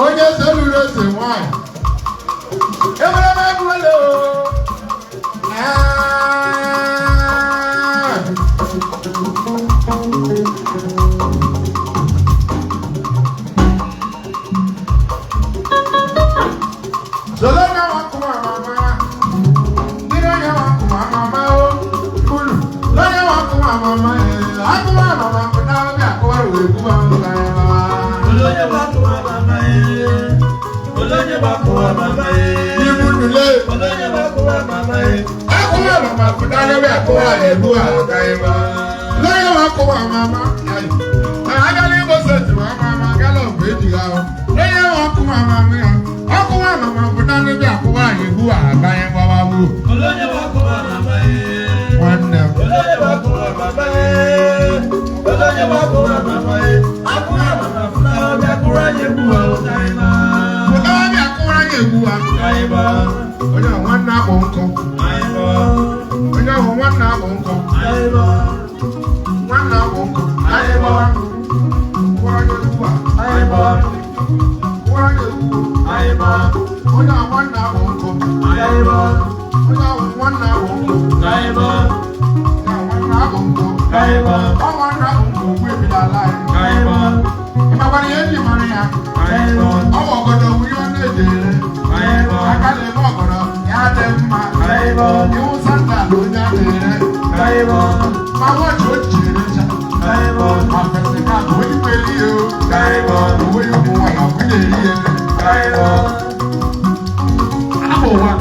onye seluru eze nwanyị ebere m egwuole Solona wakuma mama, Dironya wakuma mama o, Kulu, Lonya wakuma mama, Akuma mama, Kunabi akwa wekuwa mkaya. Olonya wakuma mama, Olonya wakuma mama, Ibunule, Olonya wakuma mama, Akuma mama, Kunabi akwa wekuwa mkaya. Lonya wakuma mama, Agali bosetu mama, Galo bejiga. Lonya wakuma mama. Mama kudani bi akuwa yebu agaye bababu. Olonya wakuma mama, Wanna. Olonya wakuma mama, Olonya wakuma mama, akuma mama kunabi akura yebu akaima. Kunabi akura yebu akaima. Onya wanna bonko. Aiba. Onya wanna bonko. Aiba. Wanna bonko. Aiba. Kura yebu. Aiba. Kura yebu. Aiba. Onya wanna bonko. Aiba. Onya wanna bonko. Aiba. Onya wanna bonko. Aiba. Wanna bonko we be alive. Aiba. Mabani yeji maria. Aiba. Owo godo wuyo neje. Aiba. Akale mo godo ya demma. Aiba. Iwu santa lo nya dere. Aiba. Ma wo jo jere cha. Aiba. Ma fese ka ko ni peli o. Aiba. Wo yo mo wa na ku de ri e. Aiba. Abo wa.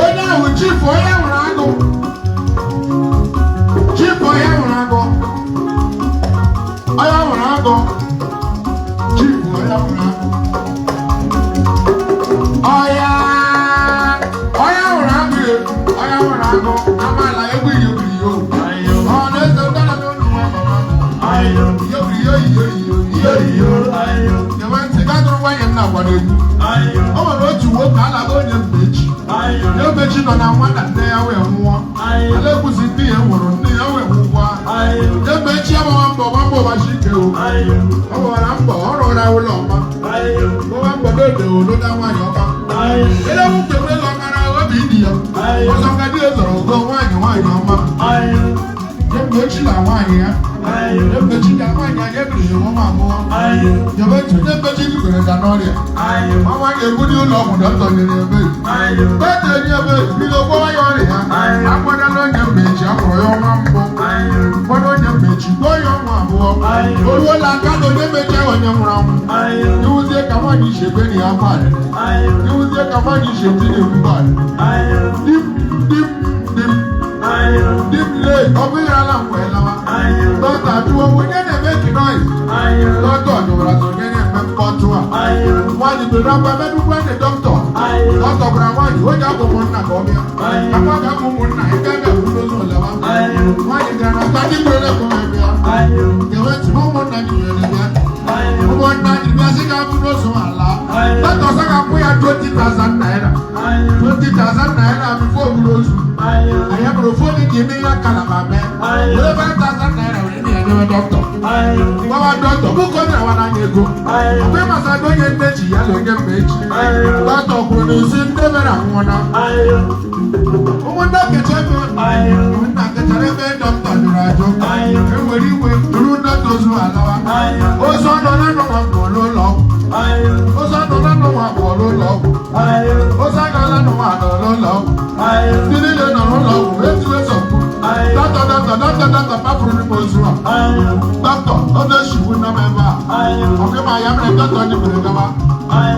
Onye ahụ chifu onye nwụrụ agụ. Chifu onye nwụrụ agụ. Onye nwụrụ agụ. Chifu onye nwụrụ agụ. Onye nwụrụ agụ ye. Onye nwụrụ agụ. Amala egwu iyobiri yo. Ọ na-eze ndara n'olu nwa mama. Iyobiri yo iyo. Nyewe ntị gaa dụrụ nwanyị nna gwara egwu. O nwere otu nwoke a na-agba onye mmechi. Onye mmechi nọ na nwa na nne ya wee nwụọ. Ala ekwuzi nne ya nwụrụ, nne ya wee nwụkwa. Onye mmechi agbawa mbọ ụbọchị ike o. Ọ gbara mbọ ọ rụra ụlọ ọma. Gbọwa mbọ n'ode oloda nwaanyị ọma. Ele nwoke wee lọkara obi di ya. Ọzọ ngadi ezoro ugo nwaanyị ọma. Onye mmechi na nwaanyị ya. Onye mmechi na nwaanyị ya ebiri ya nwa abụọ. Onye mmechi dịkwere ka n'ọrịa. Ọnwa ga-egbu dị ụlọ ọgwụ dọkịta nyere ebe. Dọkịta enye ebe bido gwọwa ya ọrịa ya. Akwadala onye mmechi akpọrọ ya ọnwa mbụ. Kwado onye mmechi gwọọ ya ọnwa abụọ. O ruola aka na onye mmechi onye nwụrụ anwụ. Iwuzie ka nwaanyị isi ebe na ya gbalị. Iwuzie ka nwaanyị isi ebe na ewu gbalị. Dim lee, ọ bụ ihe ala mgbe lawa. Dọkịta jụọ onye na-eme kinois. Dọkịta jụwara sọ onye na-eme mkpọtụ a. Nwaanyị bere akwa medukwa ndị dọkịta. Dọkịta gwara nwaanyị onye abụ ụmụnna ka ọ bịa. Akwa ga-abụ ụmụnna ị gaghị abụ n'ụzọ ụlọwa. Nwaanyị gara na ndị kwere ekwe bịa. Nyewe ntị ụmụnna ji were bịa. Ụmụnna ji bịa sị ga-abụ n'ụzọ ala. Dọkịta ọsọ ga-akwụ ya 20,000 naira. 20,000 naira bifo buru ozu. Anyị bụrụ ụfọdụ ji eme ya kalaba mee. Were 5,000 naira were nye enyewe dọkịta. Gwawa dọkịta bụ ka ọ na-awa n'anya ego. Mgbe masada onye nne ji ya na onye mma echi. Dọkịta kwuru n'isi ndị mere anwụọna. Ụmụnne kecha ebe ụmụnna kechara ebe dọkịta jụrụ ajụ. Enwere iwe duru dọkịta ozu alawa. Ozu ọnọ na nnụnwa pụọ n'ụlọ ọgwụ. Ozu ọnọ na nnụnwa pụọ n'ụlọ ọgwụ. Ozu agala nnụnwa nọ n'ụlọ ọgwụ. Ndị niile nọ n'ụlọ ọgwụ etuwe sọpụ. Dọkịta papụrụ n'ime ozu a. Dọkịta ọ na-eshigbu nna m ebe a. Ọ gị ma ya mere dọkịta ndị mere gaba.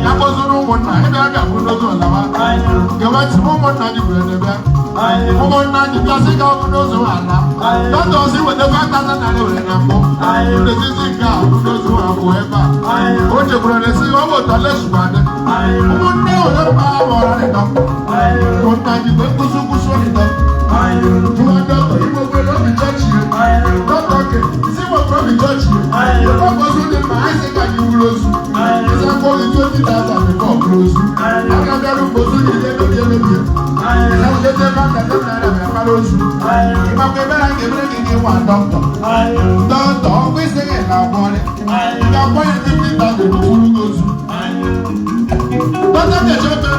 ya bozuru ụmụnna ebe a ga-abụ n'ozu ọlawa gewetị ụmụnna ji bụrụ n'ebe ụmụnna ji bịasị ga ọbụ n'ozu ala dọta ọsị weta 5,000 naira were na mbụ n'etiti nke a bụ n'ozu abụọ ebe a o chekwara na-esi ọ bụ ụtọ lesubadị ụmụnne ole mma ha mụọra n'ịdọ ụmụnna ji bụ nkwụsị n'ịdọ Tuwa dọ́tọ̀ yìí gbogbo lóbi chọ́ọ̀chì yìí. Dọ́tọ̀ kè sí gbogbo lóbi chọ́ọ̀chì yìí. Ọkọ̀ sún ní màá ṣe ká ní wúlò sùn. Ìsàkó ní 20,000 before wúlò sùn. Akadọ́rù gbòsó ní ilé lóbi lóbi. Ìsàkó ní ṣe máa tẹ̀lé náírà bẹ̀rẹ̀ bá ló sùn. Ìpàkọ́ ìbára kébìrì kìíní wà dọ́tọ̀. Dọ́tọ̀ gbèsè kẹ̀ ká bọ́ọ̀lẹ̀. Ìyàpọ̀ yẹn 50,000 wúlò sùn. Dọ́tọ̀ kẹ̀ ṣọ́tọ̀.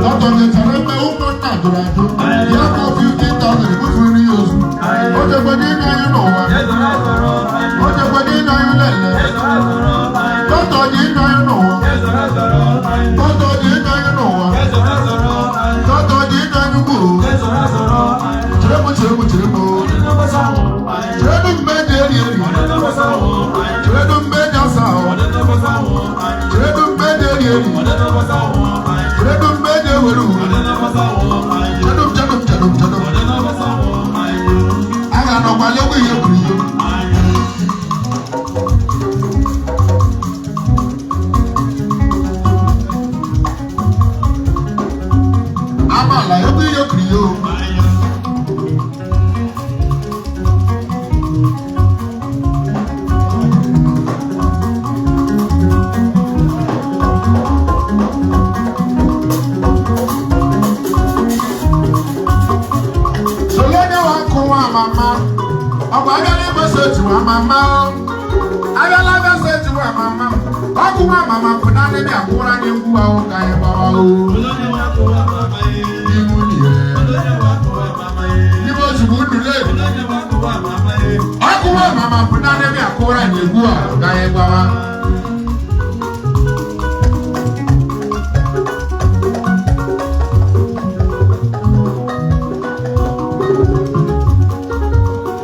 Dọ́tọ̀ kẹ̀ sọ̀rọ̀ pé ó mọ̀ nàdúràdú. Ìyàpọ̀ 50,000 kó fún ní oṣù. Ó jẹ́ pé ní iná yín nù wá. Ó jẹ́ pé ní iná yín lẹ̀lẹ̀. Dọ́tọ̀ ní iná yín nù wá. Dọ́tọ̀ ní iná yín nù wá. Dọ́tọ̀ ní iná yín kù. Chiremu. Chiremu mbẹ́dẹ̀ eri. Chiremu mbẹ́dẹ̀ asa o. Chiremu mbẹ́dẹ̀ eri. Chiremu mbẹ́dẹ̀ wẹ̀rù. Chadum. Aga no kwale wo ye kuriyo. Ama la yo ye kuriyo. Mama, ọkọ ayọ̀lẹ̀ bẹ́sẹ̀ tí wà mama o, ayọ̀lẹ̀ bẹ́sẹ̀ tí wà mama, ọkùnrin wà mama kò dáná ní àkúrá ní nkú wa o ká yẹ bá wa o. Ibu nìyẹn, ibu òṣùwò dùlé, ọkùnrin wà mama kò dáná ní àkúrá ní nkú wa o ká yẹ bá wa.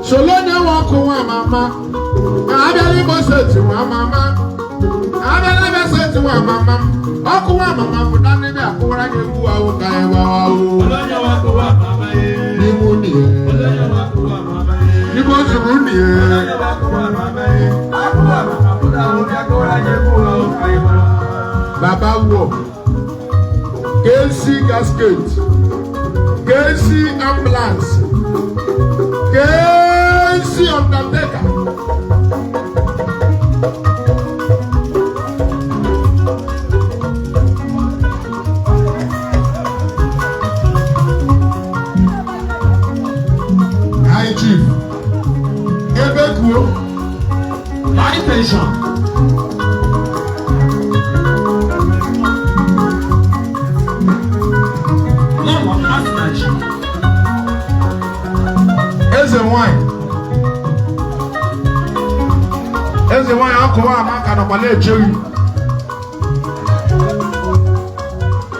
Solone wako wa mama, abeli boseti wa mama, abeli boseti wa mama, wako wa mama mudani bi akura nyewu wa uka ewa wa u. Solone wako wa mama ye, ni muni ye, solone wako wa mama ye, ni bosi muni ye, solone wako wa mama ye, akura mama mudani bi akura nyewu wa uka ewa. Baba wo, KC casket, KC ambulance, KC undertaker. High chief. Ebekuo. High pension. No, I'm not snatching. Eze wine akọwa amaka na kwale echewi.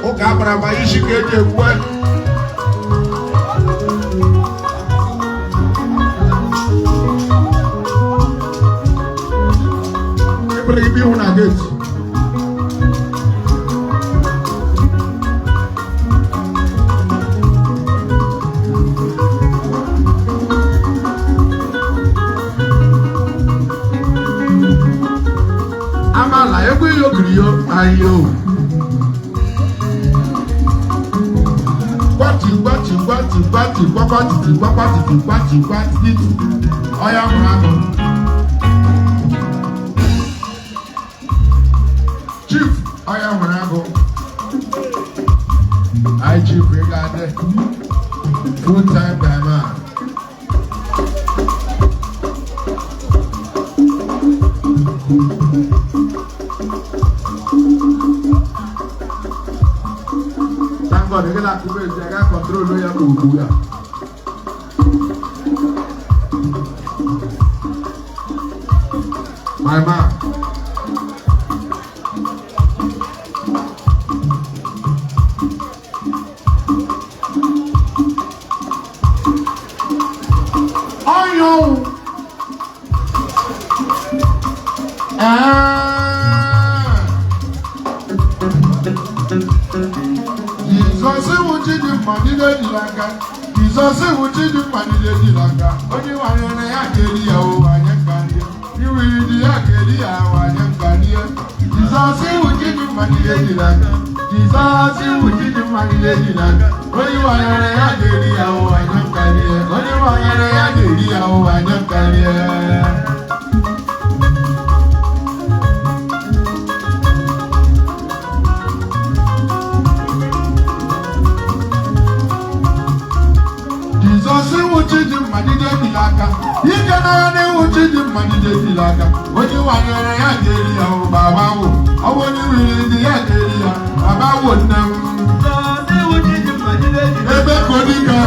Ụka akpara ma isi ka eji ekwe. Ebere ibi ihu na gate. Amala egbe yokiriyo ayo. Gbati. Oya murago. Chief oya murago. I chief regarded full time diamond. Thank God, they got to control lawyer to my man. Oh, yo. mmadide dilaka. Jizọs wuchi di mmadide dilaka. Onye wanyere ya keri ya o wanye kariye. Iwi di ya keri ya wanye kariye. Jizọs wuchi di mmadide dilaka. Jizọs wuchi di mmadide dilaka. Onye wanyere ya keri ya o wanye kariye. Onye wanyere ya keri ya o wanye kariye. Jizọs wuchi di mmadide dilaka. Ike na ne wuchi di mmadide dilaka. Onye wanyere ya keri ya o baba wo. Owo ni wiri di ya keri ya baba wo nam. Jizọs wuchi di mmadide dilaka. Ebe kodika.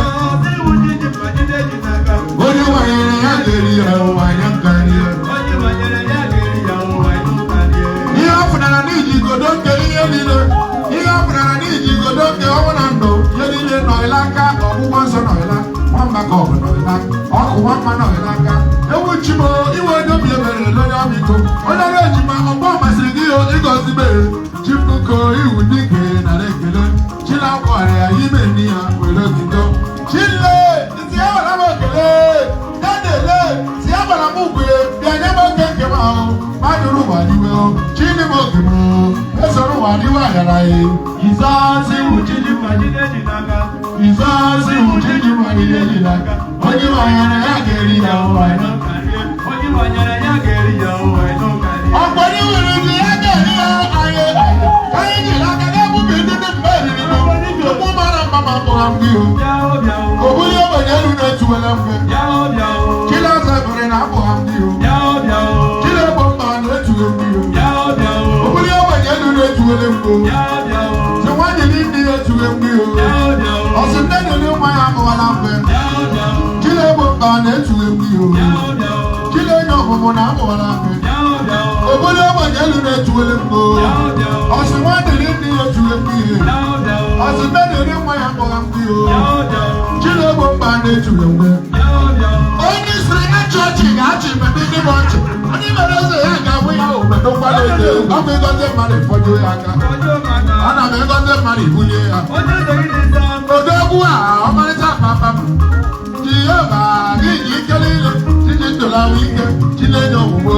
Jizọs wuchi di mmadide dilaka. Onye wanyere ya keri ya o wanye kariye. Onye wanyere ya keri ya o wanye kariye. Ihe afụnara n'iji godo keri ihe niile. Ihe afụnara n'iji godo ke ọnwụ na ndụ. Ihe niile nọ ilaka ọgwụgwọ nsọ nọ ilaka. Nwamba ka ọ bụ nọ ilaka. Ọkụ nwamba nọ ilaka. Ewu chimo iwe onye obi ebere lonye ọmịiko. Onye ọrụ ejima ọgbọ masịrị gị ịgọzi mere. Chibuko iwu dike nara ekele. Chilakwara ya ime ni ya were ogido. Chile iti ya wara m okele. Dadele ti ya wara m ugwe. Bịa nye m oge nke m ahụ. Madụrụ wadiwe o. Chini m oge m o. Esoro wadiwe ayara ya. Jizọs wuchi di mmadide dilaka. Jizọs wuchi di mmadide dilaka. Onye wanyere ya keri ya o wanye kariye. Onye wanyere ya keri ya o wanye kariye. Ọ̀pọ̀ni wèrè ni ya keri ya ayé ayé. Onye dilaka ga-ebu ka edede mgbe eriri no. Okwu mara mama mụra m gị o. Obuli ogbenye elu na-etuwela mgbe. Chile ọzọ ebere na-abụha m gị o. Chile egbo mba na-etuwe m gị o. Obuli ogbenye elu na-etuwele m gị o. Si nwanyị n'indi ya etuwe m gị o. Ọsị nne nyere nwa ya amụwala mgbe. Chile egbo mba na-etuwe m gị o. Chile enye ọmụmụ na-amụwala mgbe. Obuli ogbenye elu na-etuwele m gị o. Ọsị nwanyị n'indi ya etuwe m gị o. Ọsị nne nyere nwa ya amụwala mgbe o. Chile egbo mba na-etuwe m gị. Onye siri na chọọchị ga-achị mgbe ndị bụ ọchị. Ndị mere eze ya ga-abụ ya obodo mgbada ode. Ọ bụ ịgọzi mmadụ ịfọdụ ya aka. Ana m ịgọzi mmadụ ibulie ya. Odogwu a ọmarịcha papa m. Jehova gị ji ike niile. Chiji ntụlawa ike. Chinenye ọgwụgwọ.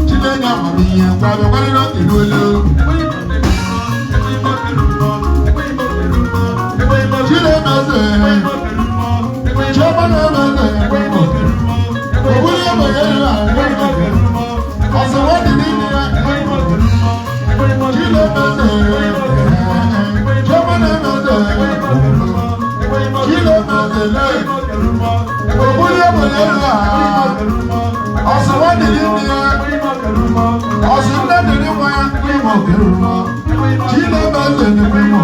Chinenye amamihe. Ngwa bịakwarị n'oge n'olu. Chinemeze. Chioma na-emeze. Obuli ogbenye elu a. Ọsị nwadị n'ime ya. Chinemeze. Chioma na-emeze. Chinemeze le. Obuli ogbenye elu a. Ọsị nwadị n'ime ya. Ọsị nne dị n'ime ya. Chinemeze n'ime ya.